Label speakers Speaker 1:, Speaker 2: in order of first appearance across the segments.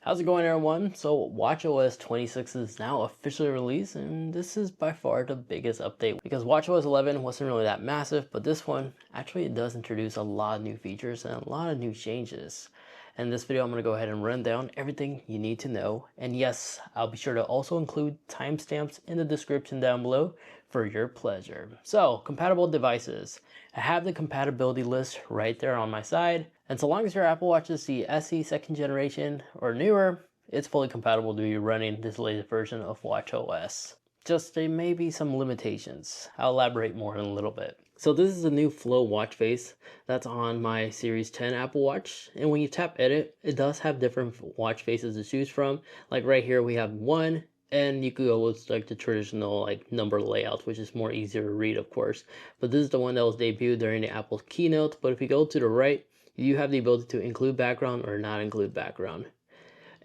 Speaker 1: How's it going, everyone? So watchOS 26 is now officially released, and this is by far the biggest update because watchOS 11 wasn't really that massive, but this one actually does introduce a lot of new features and a lot of new changes. In this video, I'm going to go ahead and run down everything you need to know, and yes, I'll be sure to also include timestamps in the description down below for your pleasure. So, compatible devices. I have the compatibility list right there on my side. And so long as your Apple Watch is the SE 2nd generation or newer, it's fully compatible to you running this latest version of watchOS. Just there may be some limitations. I'll elaborate more in a little bit. So this is the new Flow watch face that's on my Series 10 Apple Watch. And when you tap edit, it does have different watch faces to choose from. Like right here, we have one, and you could go with like the traditional like number layout, which is more easier to read, of course. But this is the one that was debuted during the Apple keynote. But if you go to the right, you have the ability to include background or not include background.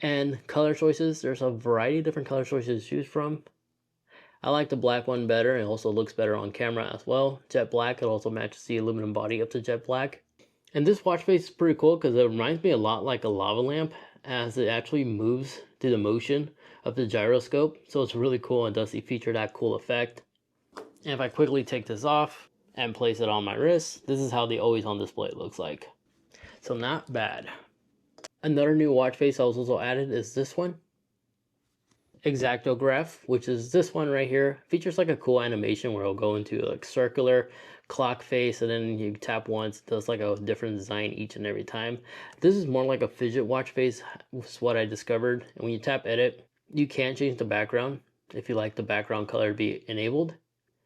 Speaker 1: And color choices, there's a variety of different color choices to choose from. I like the black one better. It also looks better on camera as well. Jet black, it also matches the aluminum body up to jet black. And this watch face is pretty cool because it reminds me a lot like a lava lamp, as it actually moves to the motion of the gyroscope. So it's really cool and does feature that cool effect. And if I quickly take this off and place it on my wrist, this is how the always on display looks like. So not bad. Another new watch face I was also added is this one. Exactograph, which is this one right here. Features like a cool animation where it'll go into like circular clock face, and then you tap once, it does like a different design each and every time. This is more like a fidget watch face, is what I discovered. And when you tap edit, you can change the background if you like the background color to be enabled.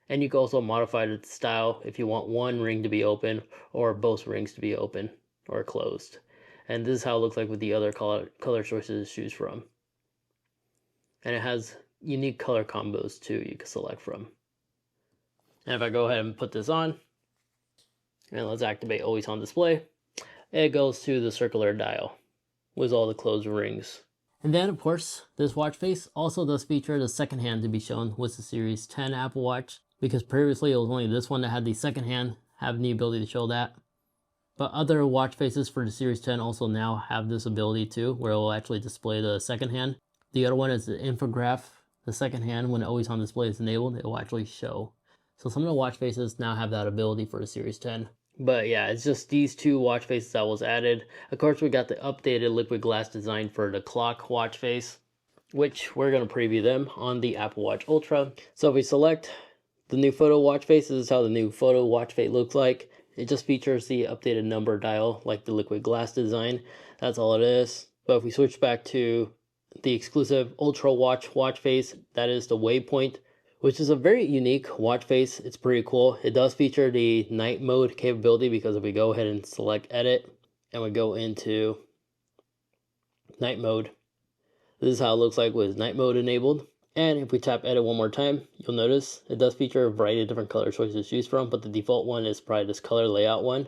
Speaker 1: And you can also modify the style if you want one ring to be open or both rings to be open or closed. And this is how it looks like with the other color choices to choose from. And it has unique color combos too you can select from. And if I go ahead and put this on, and let's activate always on display, it goes to the circular dial with all the closed rings. And then of course, this watch face also does feature the second hand to be shown with the Series 10 Apple Watch, because previously it was only this one that had the second hand having the ability to show that. But other watch faces for the Series 10 also now have this ability too, where it will actually display the second hand. The other one is the infograph. The second hand, when always on display is enabled, it will actually show. So some of the watch faces now have that ability for the Series 10. But yeah, it's just these two watch faces that was added. Of course, we got the updated liquid glass design for the clock watch face, which we're going to preview them on the Apple Watch Ultra. So if we select the new photo watch face, this is how the new photo watch face looks like. It just features the updated number dial like the liquid glass design. That's all it is. But if we switch back to the exclusive Ultra watch face, that is the Waypoint, which is a very unique watch face. It's pretty cool. It does feature the night mode capability, because if we go ahead and select edit and we go into night mode, this is how it looks like with night mode enabled. And if we tap edit one more time, you'll notice it does feature a variety of different color choices to choose from, but the default one is probably this color layout one.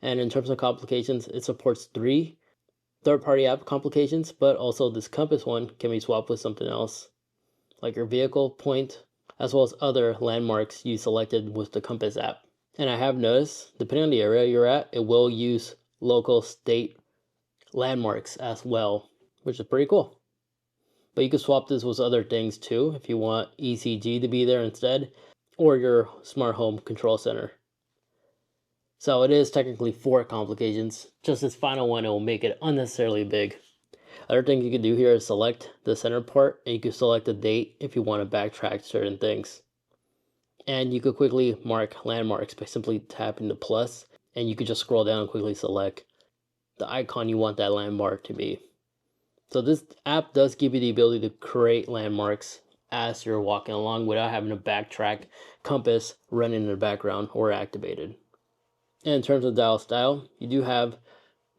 Speaker 1: And in terms of complications, it supports 3 third-party app complications, but also this compass one can be swapped with something else, like your vehicle point, as well as other landmarks you selected with the compass app. And I have noticed, depending on the area you're at, it will use local state landmarks as well, which is pretty cool. But you can swap this with other things too if you want ECG to be there instead, or your smart home control center. So it is technically 4 complications. Just this final one, it will make it unnecessarily big. Other thing you can do here is select the center part, and you can select the date if you want to backtrack certain things. And you could quickly mark landmarks by simply tapping the plus, and you could just scroll down and quickly select the icon you want that landmark to be. So this app does give you the ability to create landmarks as you're walking along without having to backtrack compass running in the background or activated. And in terms of dial style, you do have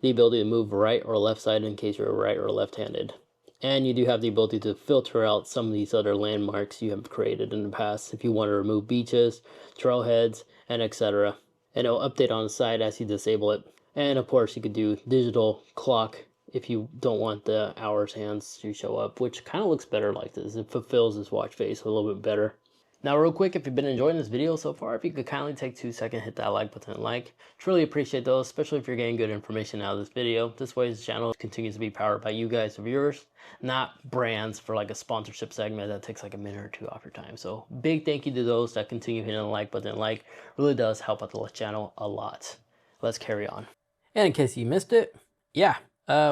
Speaker 1: the ability to move right or left side in case you're right or left-handed. And you do have the ability to filter out some of these other landmarks you have created in the past if you want to remove beaches, trailheads, and etc. And it'll update on the side as you disable it. And of course, you could do digital clock if you don't want the hours hands to show up, which kind of looks better like this. It fulfills this watch face a little bit better. Now, real quick, if you've been enjoying this video so far, if you could kindly take 2 seconds, hit that like button and like. Truly appreciate those, especially if you're getting good information out of this video. This way, this channel continues to be powered by you guys, the viewers, not brands for like a sponsorship segment that takes like a minute or two off your time. So big thank you to those that continue hitting the like button and like. Really does help out the channel a lot. Let's carry on. And in case you missed it, yeah,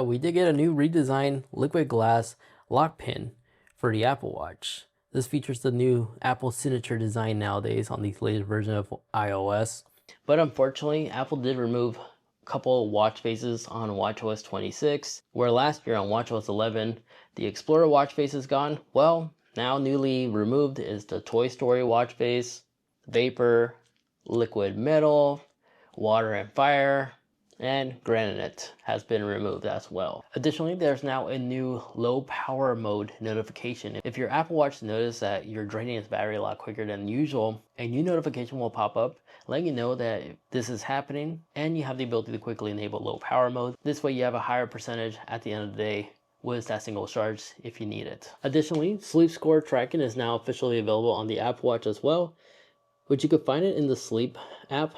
Speaker 1: we did get a new redesigned liquid glass lock pin for the Apple Watch. This features the new Apple signature design nowadays on these latest versions of iOS. But unfortunately, Apple did remove a couple of watch faces on watchOS 26, where last year on watchOS 11, the Explorer watch face is gone. Well, now newly removed is the Toy Story watch face, Vapor, Liquid Metal, Water and Fire, and Granite has been removed as well. Additionally, there's now a new low power mode notification. If your Apple Watch notices that you're draining its battery a lot quicker than usual, a new notification will pop up letting you know that this is happening, and you have the ability to quickly enable low power mode. This way you have a higher percentage at the end of the day with that single charge if you need it. Additionally, sleep score tracking is now officially available on the Apple Watch as well, which you could find it in the sleep app,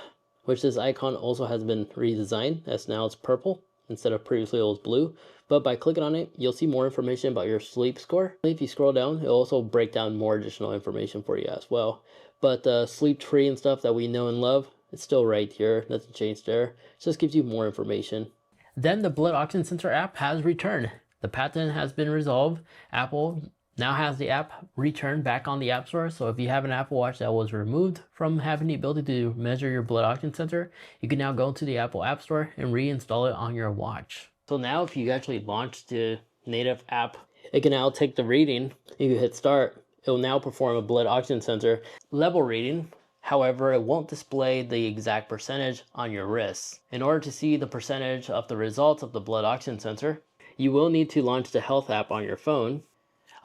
Speaker 1: which this icon also has been redesigned as now it's purple instead of previously it was blue. But by clicking on it, you'll see more information about your sleep score. If you scroll down, it'll also break down more additional information for you as well. But the sleep tree and stuff that we know and love, it's still right here. Nothing changed there. It just gives you more information. Then the blood oxygen sensor app has returned. The patent has been resolved. Apple now has the app returned back on the App Store. So if you have an Apple Watch that was removed from having the ability to measure your blood oxygen sensor, you can now go to the Apple App Store and reinstall it on your watch. So now if you actually launch the native app, it can now take the reading. You hit start, it will now perform a blood oxygen sensor level reading. However, it won't display the exact percentage on your wrist. In order to see the percentage of the results of the blood oxygen sensor, you will need to launch the health app on your phone.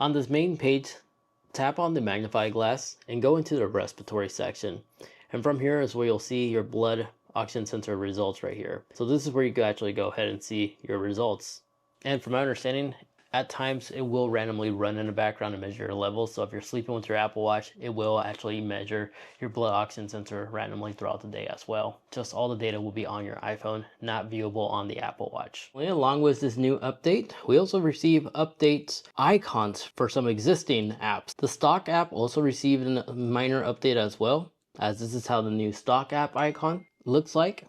Speaker 1: On this main page, tap on the magnifying glass and go into the respiratory section. And from here is where you'll see your blood oxygen sensor results right here. So this is where you can actually go ahead and see your results. And from my understanding, at times it will randomly run in the background and measure your levels. So if you're sleeping with your Apple Watch, it will actually measure your blood oxygen sensor randomly throughout the day as well. Just all the data will be on your iPhone, not viewable on the Apple Watch. Along with this new update, we also receive updates icons for some existing apps. The stock app also received a minor update as well, as this is how the new stock app icon looks like.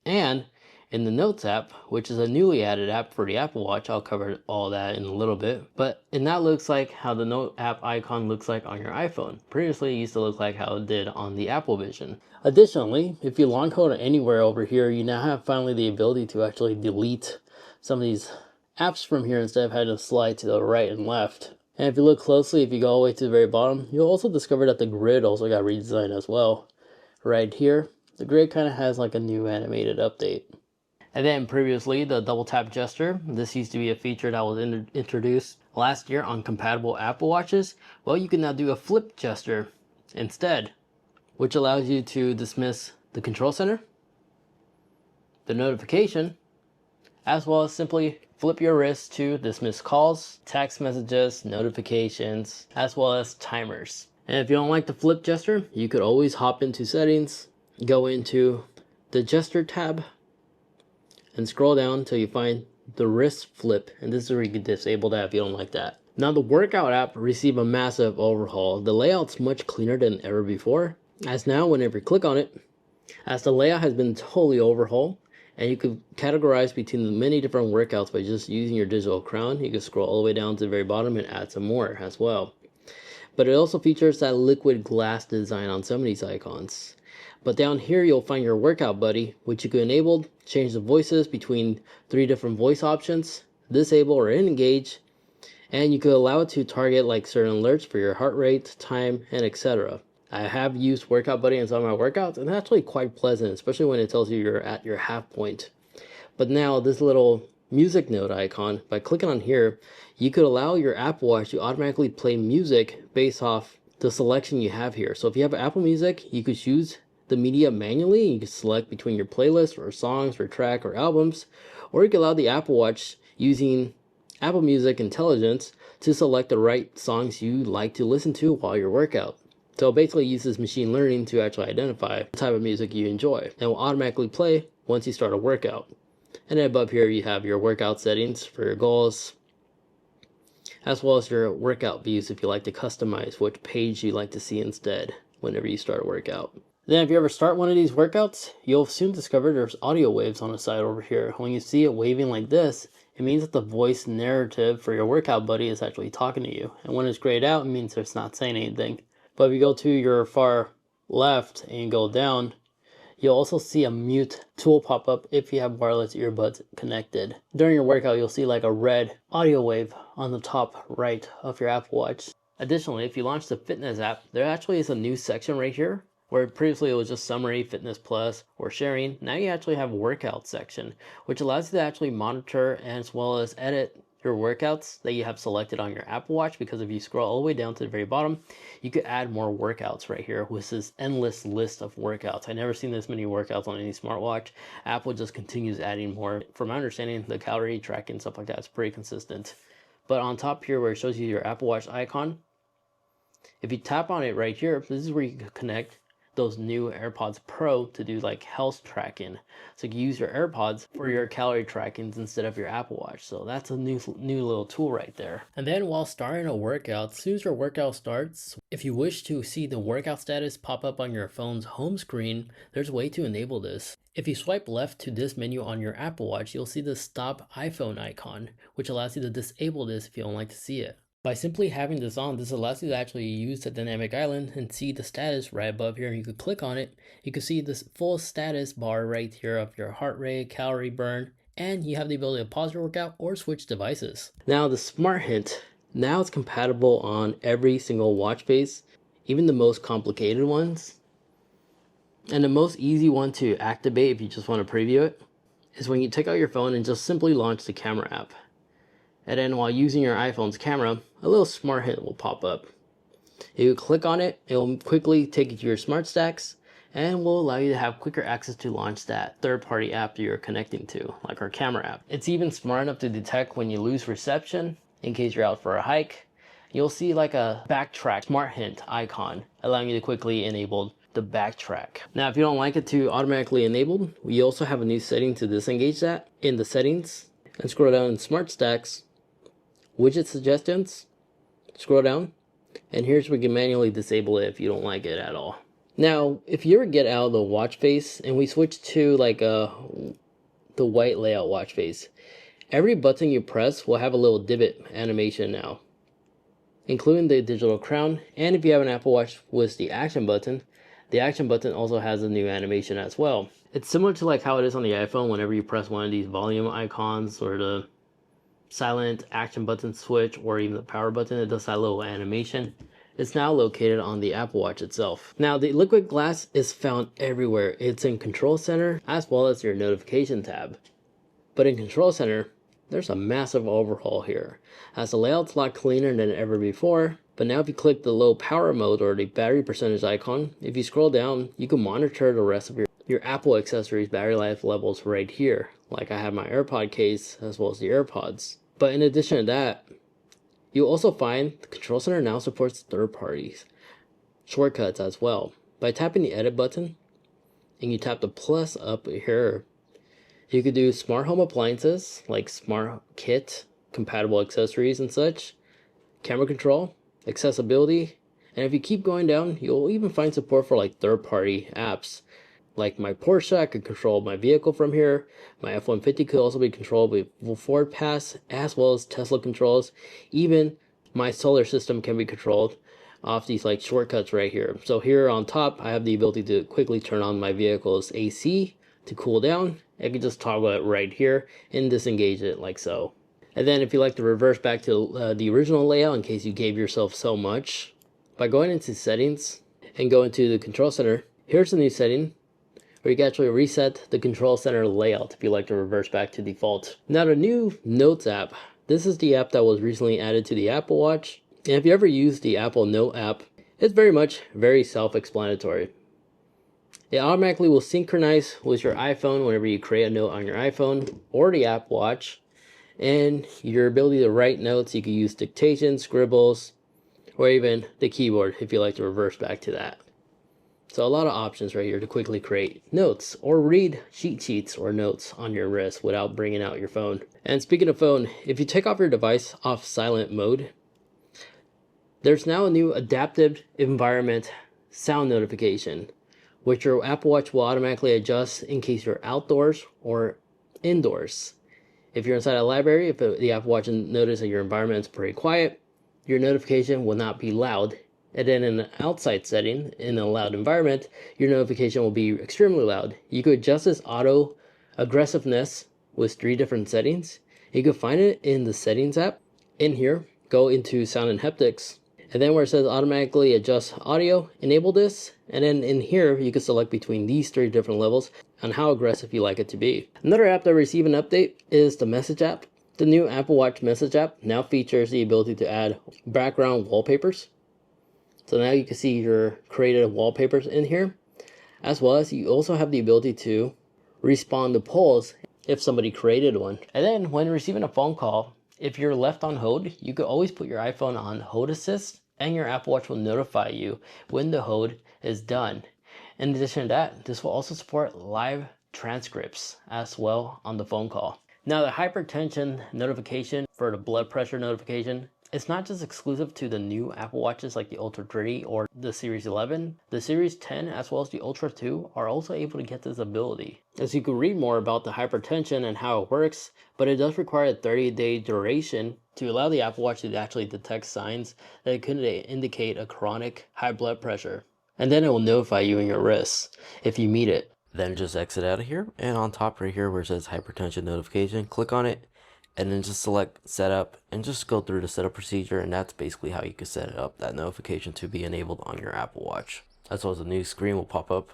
Speaker 1: And in the Notes app, which is a newly added app for the Apple Watch, I'll cover all that in a little bit, but and that looks like how the Note app icon looks like on your iPhone. Previously, it used to look like how it did on the Apple Vision. Additionally, if you long hold it anywhere over here, you now have finally the ability to actually delete some of these apps from here instead of having to slide to the right and left. And if you look closely, if you go all the way to the very bottom, you'll also discover that the grid also got redesigned as well. Right here, the grid kind of has like a new animated update. And then previously, the double tap gesture. This used to be a feature that was introduced last year on compatible Apple Watches. Well, you can now do a flip gesture instead, which allows you to dismiss the control center, the notification, as well as simply flip your wrist to dismiss calls, text messages, notifications, as well as timers. And if you don't like the flip gesture, you could always hop into settings, go into the gesture tab, and scroll down until you find the wrist flip, and this is where you can disable that if you don't like that. Now the workout app received a massive overhaul. The layout's much cleaner than ever before, as now whenever you click on it, as the layout has been totally overhauled, and you could categorize between the many different workouts by just using your digital crown. You can scroll all the way down to the very bottom and add some more as well. But it also features that liquid glass design on some of these icons. But down here, you'll find your workout buddy, which you can enable, change the voices between 3 different voice options, disable or engage, and you could allow it to target like certain alerts for your heart rate, time, and etc. I have used workout buddy in some of my workouts, and it's actually quite pleasant, especially when it tells you you're at your half point. But now this little music note icon, by clicking on here, you could allow your Apple Watch to automatically play music based off the selection you have here. So if you have Apple Music, you could choose the media manually. You can select between your playlist or songs or track or albums, or you can allow the Apple Watch using Apple Music Intelligence to select the right songs you like to listen to while you workout. So it basically uses machine learning to actually identify the type of music you enjoy and will automatically play once you start a workout. And then above here you have your workout settings for your goals, as well as your workout views if you like to customize which page you like to see instead whenever you start a workout. Then if you ever start one of these workouts, you'll soon discover there's audio waves on the side over here. When you see it waving like this, it means that the voice narrative for your workout buddy is actually talking to you. And when it's grayed out, it means it's not saying anything. But if you go to your far left and go down, you'll also see a mute tool pop up if you have wireless earbuds connected. During your workout, you'll see like a red audio wave on the top right of your Apple Watch. Additionally, if you launch the fitness app, there actually is a new section right here where previously it was just summary, fitness plus, or sharing. Now you actually have a workout section, which allows you to actually monitor as well as edit your workouts that you have selected on your Apple Watch, because if you scroll all the way down to the very bottom, you could add more workouts right here with this endless list of workouts. I never seen this many workouts on any smartwatch. Apple just continues adding more. From my understanding, the calorie tracking, stuff like that is pretty consistent. But on top here where it shows you your Apple Watch icon, if you tap on it right here, this is where you can connect those new AirPods Pro to do like health tracking. So you can use your AirPods for your calorie trackings instead of your Apple Watch. So that's a new little tool right there. And then while starting a workout, as soon as your workout starts, if you wish to see the workout status pop up on your phone's home screen, there's a way to enable this. If you swipe left to this menu on your Apple Watch, you'll see the Stop iPhone icon, which allows you to disable this if you don't like to see it. By simply having this on, this allows you to actually use the dynamic island and see the status right above here. And you could click on it. You can see this full status bar right here of your heart rate, calorie burn, and you have the ability to pause your workout or switch devices. Now the Smart Hint, now it's compatible on every single watch face, even the most complicated ones. And the most easy one to activate if you just want to preview it is when you take out your phone and just simply launch the camera app. And then while using your iPhone's camera, a little Smart Hint will pop up. If you click on it, it will quickly take you to your smart stacks and will allow you to have quicker access to launch that third-party app you're connecting to, like our camera app. It's even smart enough to detect when you lose reception in case you're out for a hike. You'll see like a backtrack Smart Hint icon, allowing you to quickly enable the backtrack. Now, if you don't like it to automatically enable, we also have a new setting to disengage that in the settings. And scroll down in Smart Stacks, Widget Suggestions, scroll down, and here's where you can manually disable it if you don't like it at all. Now, if you ever get out of the watch face and we switch to like the white layout watch face, every button you press will have a little divot animation now, including the digital crown. And if you have an Apple Watch with the action button also has a new animation as well. It's similar to like how it is on the iPhone whenever you press one of these volume icons or the silent action button switch or even the power button, it does that little animation. It's now located on the Apple Watch itself. Now the liquid glass is found everywhere. It's in Control Center as well as your notification tab. But in Control Center, there's a massive overhaul here, as the layout's a lot cleaner than ever before. But now if you click the low power mode or the battery percentage icon, if you scroll down, you can monitor the rest of your Apple accessories battery life levels right here. Like I have my AirPod case as well as the AirPods. But in addition to that, you'll also find the Control Center now supports third parties shortcuts as well. By tapping the edit button and you tap the plus up here, you could do smart home appliances like smart kit, compatible accessories and such, camera control, accessibility, and if you keep going down, you'll even find support for like third-party apps. Like my Porsche, I could control my vehicle from here. My F-150 could also be controlled with Ford Pass, as well as Tesla controls. Even my solar system can be controlled off these like shortcuts right here. So here on top, I have the ability to quickly turn on my vehicle's AC to cool down. I can just toggle it right here and disengage it like so. And then if you like to reverse back to the original layout in case you gave yourself so much, by going into settings and go into the Control Center, here's the new setting where you can actually reset the Control Center layout if you like to reverse back to default. Now the new Notes app, this is the app that was recently added to the Apple Watch. And if you ever use the Apple Note app, it's very self-explanatory. It automatically will synchronize with your iPhone whenever you create a note on your iPhone or the Apple Watch. And your ability to write notes, you can use dictation, scribbles, or even the keyboard if you like to reverse back to that. So a lot of options right here to quickly create notes or read cheat sheets or notes on your wrist without bringing out your phone. And speaking of phone, if you take off your device off silent mode, there's now a new adaptive environment sound notification, which your Apple Watch will automatically adjust in case you're outdoors or indoors. If you're inside a library, if the Apple Watch notices that your environment is pretty quiet, your notification will not be loud. And then in an outside setting, in a loud environment, your notification will be extremely loud. You could adjust this auto aggressiveness with 3 different settings. You can find it in the settings app. In here, go into sound and haptics, and then where it says automatically adjust audio, enable this. And then in here, you can select between these 3 different levels on how aggressive you like it to be. Another app that received an update is the Message app. The new Apple Watch Message app now features the ability to add background wallpapers. So now you can see your created wallpapers in here, as well as you also have the ability to respond to polls if somebody created one. And then when receiving a phone call, if you're left on hold, you could always put your iPhone on hold assist and your Apple Watch will notify you when the hold is done. In addition to that, this will also support live transcripts as well on the phone call. Now the hypertension notification for the blood pressure notification, it's not just exclusive to the new Apple Watches like the Ultra 3 or the Series 11. The Series 10 as well as the Ultra 2 are also able to get this ability. As you can read more about the hypertension and how it works, but it does require a 30-day duration to allow the Apple Watch to actually detect signs that could indicate a chronic high blood pressure. And then it will notify you in your wrists if you meet it. Then just exit out of here, and on top right here where it says hypertension notification, click on it and then just select setup and just go through the setup procedure, and that's basically how you can set it up, that notification to be enabled on your Apple Watch. As well as a new screen will pop up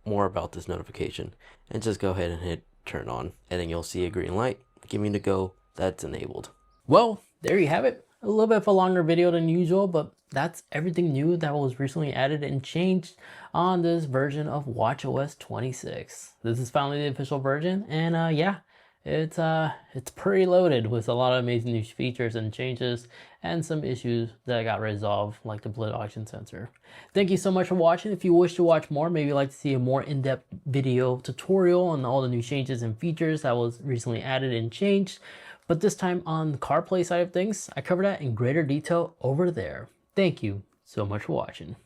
Speaker 1: more about this notification, and just go ahead and hit turn on, and then you'll see a green light giving you the go that's enabled. Well, there you have it. A little bit of a longer video than usual, but that's everything new that was recently added and changed on this version of watchOS 26. This is finally the official version, and yeah, it's pretty loaded with a lot of amazing new features and changes and some issues that got resolved, like the blood oxygen sensor. Thank you so much for watching. If you wish to watch more, maybe you'd like to see a more in-depth video tutorial on all the new changes and features that was recently added and changed, but this time on the CarPlay side of things, I covered that in greater detail over there. Thank you so much for watching.